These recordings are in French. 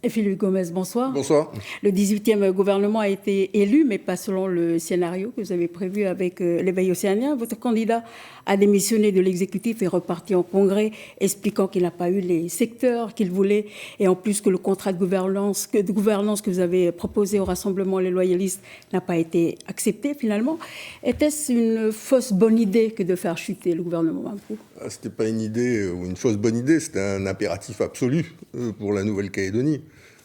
Et Philippe Gomez, bonsoir. Bonsoir. Le 18e gouvernement a été élu, mais pas selon le scénario que vous avez prévu avec l'éveil océanien. Votre candidat a démissionné de l'exécutif et reparti en congrès, expliquant qu'il n'a pas eu les secteurs qu'il voulait. Et en plus que le contrat de gouvernance que vous avez proposé au Rassemblement les loyalistes n'a pas été accepté finalement. Était-ce une fausse bonne idée que de faire chuter le gouvernement Mapou? Ce n'était pas une idée ou une fausse bonne idée, c'était un impératif absolu pour la Nouvelle-Calédonie.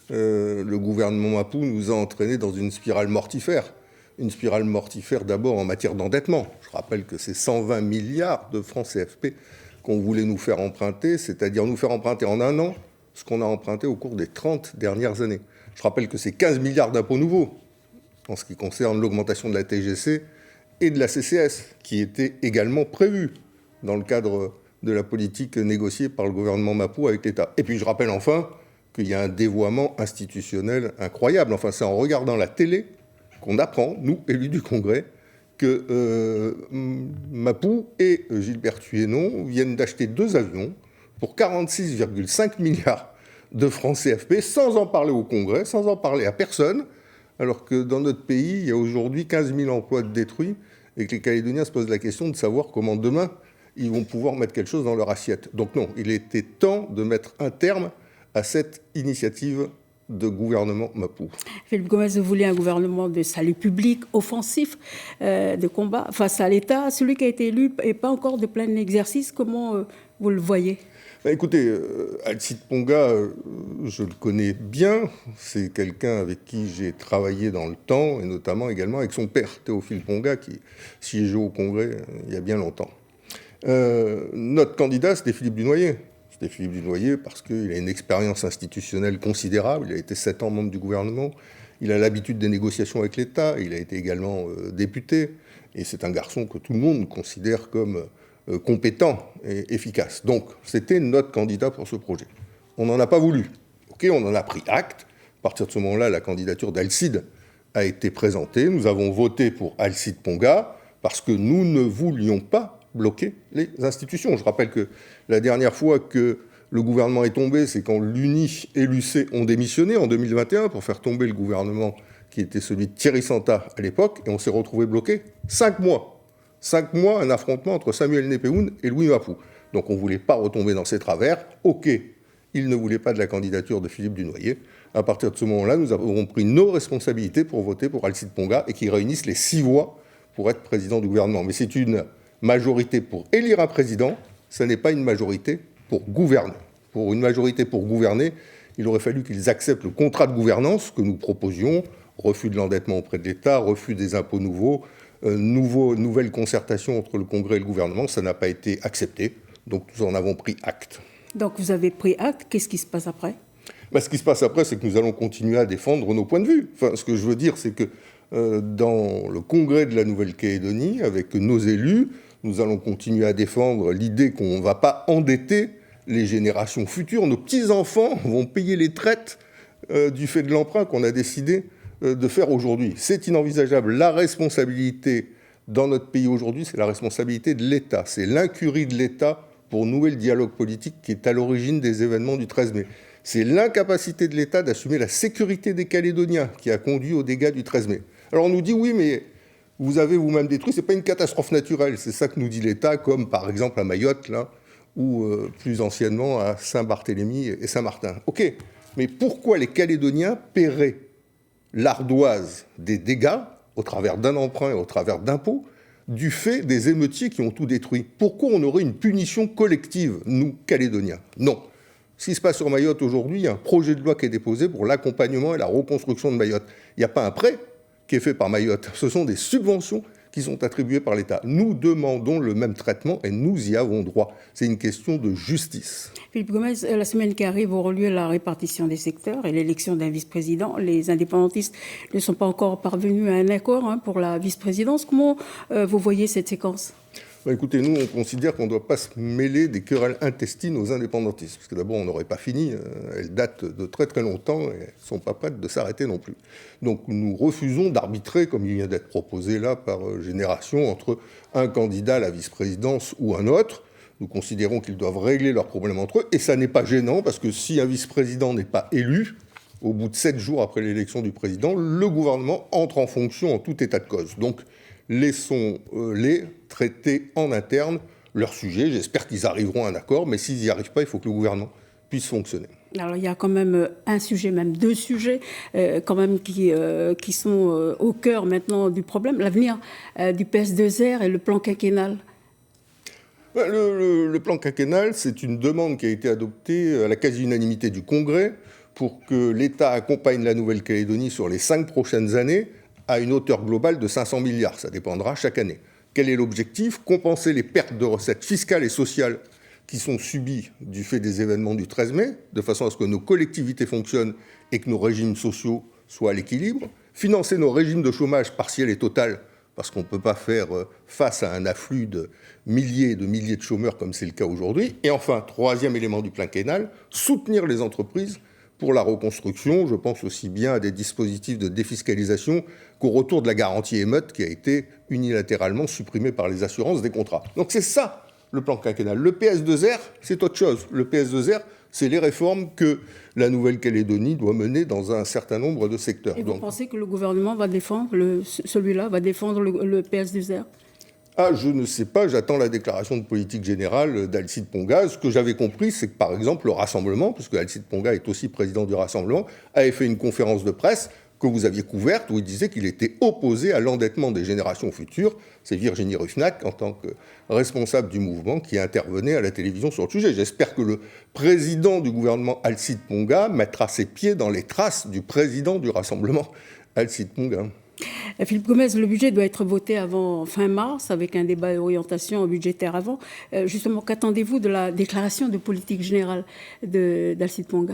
Le gouvernement Mapou nous a entraînés dans une spirale mortifère. Une spirale mortifère d'abord en matière d'endettement. Je rappelle que c'est 120 milliards de francs CFP qu'on voulait nous faire emprunter, c'est-à-dire nous faire emprunter en un an ce qu'on a emprunté au cours des 30 dernières années. Je rappelle que c'est 15 milliards d'impôts nouveaux en ce qui concerne l'augmentation de la TGC et de la CCS, qui étaient également prévus dans le cadre de la politique négociée par le gouvernement Mapou avec l'État. Et puis je rappelle enfin qu'il y a un dévoiement institutionnel incroyable. Enfin, c'est en regardant la télé qu'on apprend, nous, élus du Congrès, que Mapou et Gilbert Thuénon viennent d'acheter 2 avions pour 46,5 milliards de francs CFP, sans en parler au Congrès, sans en parler à personne, alors que dans notre pays, il y a aujourd'hui 15 000 emplois détruits et que les Calédoniens se posent la question de savoir comment demain ils vont pouvoir mettre quelque chose dans leur assiette. Donc non, il était temps de mettre un terme à cette initiative de gouvernement Mapou. Philippe Gomez, vous voulez un gouvernement de salut public, offensif, de combat face à l'État. Celui qui a été élu n'est pas encore de plein exercice. Comment vous le voyez ? Écoutez, Alcide Ponga, je le connais bien. C'est quelqu'un avec qui j'ai travaillé dans le temps, et notamment également avec son père, Théophile Ponga, qui siégeait au Congrès il y a bien longtemps. Notre candidat, c'était Philippe Dunoyer. C'était Philippe Dunoyer parce qu'il a une expérience institutionnelle considérable. Il a été 7 ans membre du gouvernement. Il a l'habitude des négociations avec l'État. Il a été également député. Et c'est un garçon que tout le monde considère comme compétent et efficace. Donc, c'était notre candidat pour ce projet. On n'en a pas voulu. OK, on en a pris acte. À partir de ce moment-là, la candidature d'Alcide a été présentée. Nous avons voté pour Alcide Ponga parce que nous ne voulions pas bloquer les institutions. Je rappelle que la dernière fois que le gouvernement est tombé, c'est quand l'UNI et l'UC ont démissionné en 2021 pour faire tomber le gouvernement qui était celui de Thierry Santa à l'époque, et on s'est retrouvé bloqué 5 mois. 5 mois, un affrontement entre Samuel Népéoun et Louis Mapou. Donc on ne voulait pas retomber dans ces travers. OK, il ne voulait pas de la candidature de Philippe Dunoyer. À partir de ce moment-là, nous avons pris nos responsabilités pour voter pour Alcide Ponga et qui réunissent les 6 voix pour être président du gouvernement. Mais c'est une majorité pour élire un président, ce n'est pas une majorité pour gouverner. Pour une majorité pour gouverner, il aurait fallu qu'ils acceptent le contrat de gouvernance que nous proposions, refus de l'endettement auprès de l'État, refus des impôts nouveaux, nouvelle concertation entre le Congrès et le gouvernement. Ça n'a pas été accepté, donc nous en avons pris acte. Donc vous avez pris acte, qu'est-ce qui se passe après ? Ce qui se passe après, c'est que nous allons continuer à défendre nos points de vue. Enfin, ce que je veux dire, c'est que dans le Congrès de la Nouvelle-Calédonie, avec nos élus, nous allons continuer à défendre l'idée qu'on ne va pas endetter les générations futures. Nos petits-enfants vont payer les traites du fait de l'emprunt qu'on a décidé de faire aujourd'hui. C'est inenvisageable. La responsabilité dans notre pays aujourd'hui, c'est la responsabilité de l'État. C'est l'incurie de l'État pour nouer le dialogue politique qui est à l'origine des événements du 13 mai. C'est l'incapacité de l'État d'assumer la sécurité des Calédoniens qui a conduit aux dégâts du 13 mai. Alors on nous dit, oui, mais vous avez vous-même détruit, ce n'est pas une catastrophe naturelle. C'est ça que nous dit l'État, comme par exemple à Mayotte, là, ou plus anciennement à Saint-Barthélemy et Saint-Martin. OK, mais pourquoi les Calédoniens paieraient l'ardoise des dégâts, au travers d'un emprunt et au travers d'impôts, du fait des émeutiers qui ont tout détruit? Pourquoi on aurait une punition collective, nous, Calédoniens? Non. Ce qui se passe sur Mayotte aujourd'hui, il y a un projet de loi qui est déposé pour l'accompagnement et la reconstruction de Mayotte. Il n'y a pas un prêt qui est fait par Mayotte. Ce sont des subventions qui sont attribuées par l'État. Nous demandons le même traitement et nous y avons droit. C'est une question de justice. Philippe Gomez, la semaine qui arrive aura lieu la répartition des secteurs et l'élection d'un vice-président. Les indépendantistes ne sont pas encore parvenus à un accord pour la vice-présidence. Comment vous voyez cette séquence ? Écoutez, nous, on considère qu'on ne doit pas se mêler des querelles intestines aux indépendantistes. Parce que d'abord, on n'aurait pas fini. Elles datent de très très longtemps et elles ne sont pas prêtes de s'arrêter non plus. Donc nous refusons d'arbitrer, comme il vient d'être proposé là par Génération, entre un candidat à la vice-présidence ou un autre. Nous considérons qu'ils doivent régler leurs problèmes entre eux. Et ça n'est pas gênant, parce que si un vice-président n'est pas élu, au bout de 7 jours après l'élection du président, le gouvernement entre en fonction en tout état de cause. Donc, laissons-les traiter en interne leur sujet. J'espère qu'ils arriveront à un accord, mais s'ils n'y arrivent pas, il faut que le gouvernement puisse fonctionner. Alors, il y a quand même un sujet, même deux sujets, quand même qui sont au cœur maintenant du problème. L'avenir du PS2R et le plan quinquennal. Le plan quinquennal, c'est une demande qui a été adoptée à la quasi-unanimité du Congrès pour que l'État accompagne la Nouvelle-Calédonie sur les 5 prochaines années à une hauteur globale de 500 milliards. Ça dépendra chaque année. Quel est l'objectif ? Compenser les pertes de recettes fiscales et sociales qui sont subies du fait des événements du 13 mai, de façon à ce que nos collectivités fonctionnent et que nos régimes sociaux soient à l'équilibre. Financer nos régimes de chômage partiel et total, parce qu'on ne peut pas faire face à un afflux de milliers de chômeurs comme c'est le cas aujourd'hui. Et enfin, troisième élément du plan quinquennal, soutenir les entreprises pour la reconstruction. Je pense aussi bien à des dispositifs de défiscalisation qu'au retour de la garantie émeute qui a été unilatéralement supprimée par les assurances des contrats. Donc c'est ça le plan quinquennal. Le PS2R, c'est autre chose. Le PS2R, c'est les réformes que la Nouvelle-Calédonie doit mener dans un certain nombre de secteurs. Et vous pensez que le gouvernement va défendre, celui-là, va défendre le PS2R ? Je ne sais pas, j'attends la déclaration de politique générale d'Alcide Ponga. Ce que j'avais compris, c'est que par exemple le Rassemblement, puisque Alcide Ponga est aussi président du Rassemblement, avait fait une conférence de presse que vous aviez couverte où il disait qu'il était opposé à l'endettement des générations futures. C'est Virginie Ruffnac, en tant que responsable du mouvement, qui intervenait à la télévision sur le sujet. J'espère que le président du gouvernement, Alcide Ponga, mettra ses pieds dans les traces du président du Rassemblement, Alcide Ponga. Philippe Gomez, le budget doit être voté avant fin mars, avec un débat d'orientation budgétaire avant. Justement, qu'attendez-vous de la déclaration de politique générale d'Alcide Ponga ?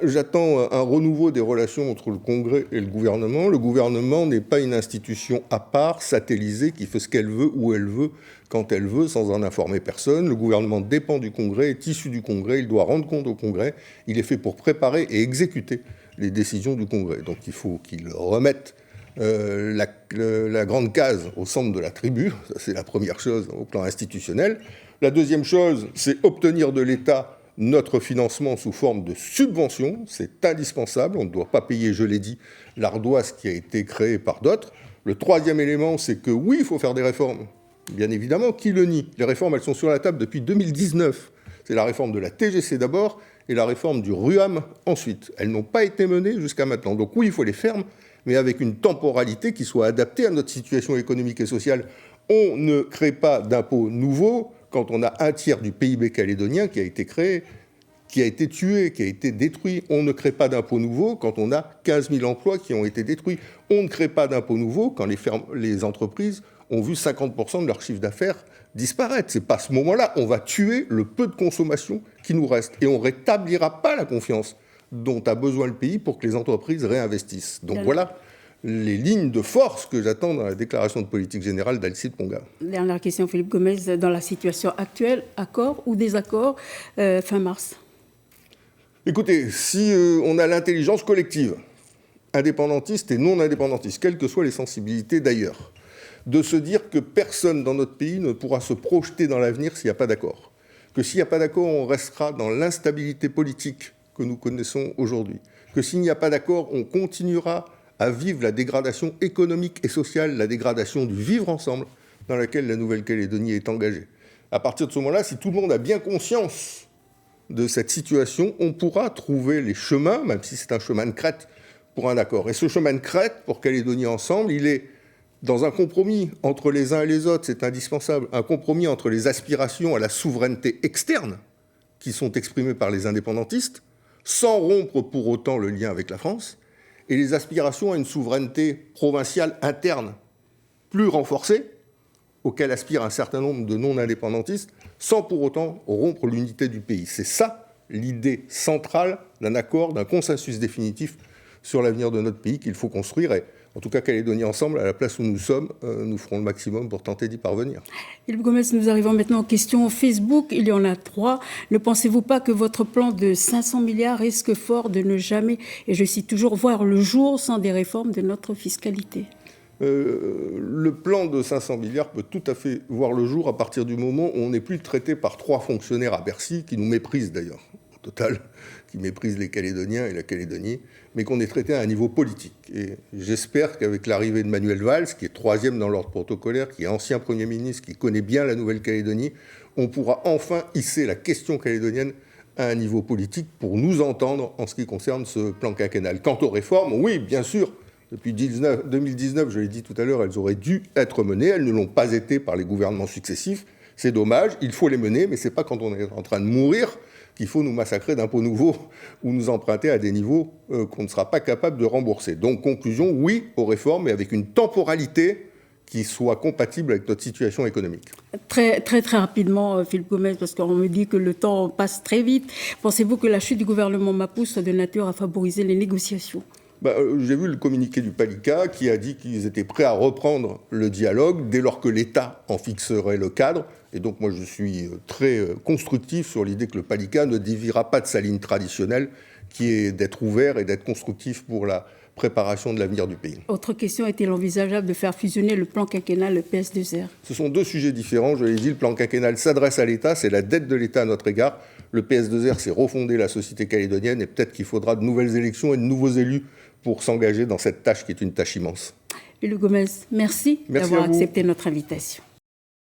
J'attends un renouveau des relations entre le Congrès et le gouvernement. Le gouvernement n'est pas une institution à part, satellisée, qui fait ce qu'elle veut, où elle veut, quand elle veut, sans en informer personne. Le gouvernement dépend du Congrès, est issu du Congrès, il doit rendre compte au Congrès. Il est fait pour préparer et exécuter les décisions du Congrès. Donc il faut qu'il remette la grande case au centre de la tribu. Ça, c'est la première chose au plan institutionnel. La deuxième chose, c'est obtenir de l'État notre financement sous forme de subventions. C'est indispensable. On ne doit pas payer, je l'ai dit, l'ardoise qui a été créée par d'autres. Le troisième élément, c'est que oui, il faut faire des réformes. Bien évidemment, qui le nie ? Les réformes, elles sont sur la table depuis 2019. C'est la réforme de la TGC d'abord et la réforme du RUAM ensuite. Elles n'ont pas été menées jusqu'à maintenant. Donc oui, il faut les faire, mais avec une temporalité qui soit adaptée à notre situation économique et sociale. On ne crée pas d'impôts nouveaux quand on a un tiers du PIB calédonien qui a été créé, qui a été tué, qui a été détruit. On ne crée pas d'impôts nouveaux quand on a 15 000 emplois qui ont été détruits. On ne crée pas d'impôts nouveaux quand les entreprises ont vu 50% de leur chiffre d'affaires disparaître. C'est pas à ce moment-là. On va tuer le peu de consommation qui nous reste. Et on ne rétablira pas la confiance dont a besoin le pays pour que les entreprises réinvestissent. Donc voilà les lignes de force que j'attends dans la déclaration de politique générale d'Alcide Ponga. Dernière question, Philippe Gomez. Dans la situation actuelle, accord ou désaccord fin mars ? Écoutez, si on a l'intelligence collective, indépendantiste et non indépendantiste, quelles que soient les sensibilités d'ailleurs, de se dire que personne dans notre pays ne pourra se projeter dans l'avenir s'il n'y a pas d'accord. Que s'il n'y a pas d'accord, on restera dans l'instabilité politique que nous connaissons aujourd'hui. Que s'il n'y a pas d'accord, on continuera à vivre la dégradation économique et sociale, la dégradation du vivre ensemble dans laquelle la Nouvelle-Calédonie est engagée. À partir de ce moment-là, si tout le monde a bien conscience de cette situation, on pourra trouver les chemins, même si c'est un chemin de crête, pour un accord. Et ce chemin de crête, pour Calédonie ensemble, il est dans un compromis entre les uns et les autres, c'est indispensable, un compromis entre les aspirations à la souveraineté externe, qui sont exprimées par les indépendantistes, sans rompre pour autant le lien avec la France, et les aspirations à une souveraineté provinciale interne plus renforcée, auquel aspirent un certain nombre de non-indépendantistes, sans pour autant rompre l'unité du pays. C'est ça l'idée centrale d'un accord, d'un consensus définitif sur l'avenir de notre pays qu'il faut construire. Et en tout cas, Calédonie ensemble, à la place où nous sommes, nous ferons le maximum pour tenter d'y parvenir. Philippe Gomez, nous arrivons maintenant aux questions Facebook. Il y en a 3. Ne pensez-vous pas que votre plan de 500 milliards risque fort de ne jamais, et je cite toujours, voir le jour sans des réformes de notre fiscalité ? Le plan de 500 milliards peut tout à fait voir le jour à partir du moment où on n'est plus traité par 3 fonctionnaires à Bercy, qui nous méprisent d'ailleurs, au total, qui méprise les Calédoniens et la Calédonie, mais qu'on est traité à un niveau politique. Et j'espère qu'avec l'arrivée de Manuel Valls, qui est troisième dans l'ordre protocolaire, qui est ancien Premier ministre, qui connaît bien la Nouvelle-Calédonie, on pourra enfin hisser la question calédonienne à un niveau politique pour nous entendre en ce qui concerne ce plan quinquennal. Quant aux réformes, oui, bien sûr, depuis 2019, je l'ai dit tout à l'heure, elles auraient dû être menées, elles ne l'ont pas été par les gouvernements successifs. C'est dommage, il faut les mener, mais ce n'est pas quand on est en train de mourir qu'il faut nous massacrer d'impôts nouveaux ou nous emprunter à des niveaux qu'on ne sera pas capable de rembourser. Donc, conclusion, oui aux réformes, mais avec une temporalité qui soit compatible avec notre situation économique. Très rapidement, Philippe Gomes, parce qu'on me dit que le temps passe très vite. Pensez-vous que la chute du gouvernement Mapuche soit de nature à favoriser les négociations ? J'ai vu le communiqué du Palika qui a dit qu'ils étaient prêts à reprendre le dialogue dès lors que l'État en fixerait le cadre. Et donc moi je suis très constructif sur l'idée que le Palika ne déviera pas de sa ligne traditionnelle qui est d'être ouvert et d'être constructif pour la préparation de l'avenir du pays. Autre question, est-il envisageable de faire fusionner le plan quinquennal et le PS2R ? Ce sont deux sujets différents, je l'ai dit, le plan quinquennal s'adresse à l'État, c'est la dette de l'État à notre égard. Le PS2R, c'est refonder la société calédonienne et peut-être qu'il faudra de nouvelles élections et de nouveaux élus pour s'engager dans cette tâche qui est une tâche immense. Philippe Gomes, merci d'avoir accepté notre invitation.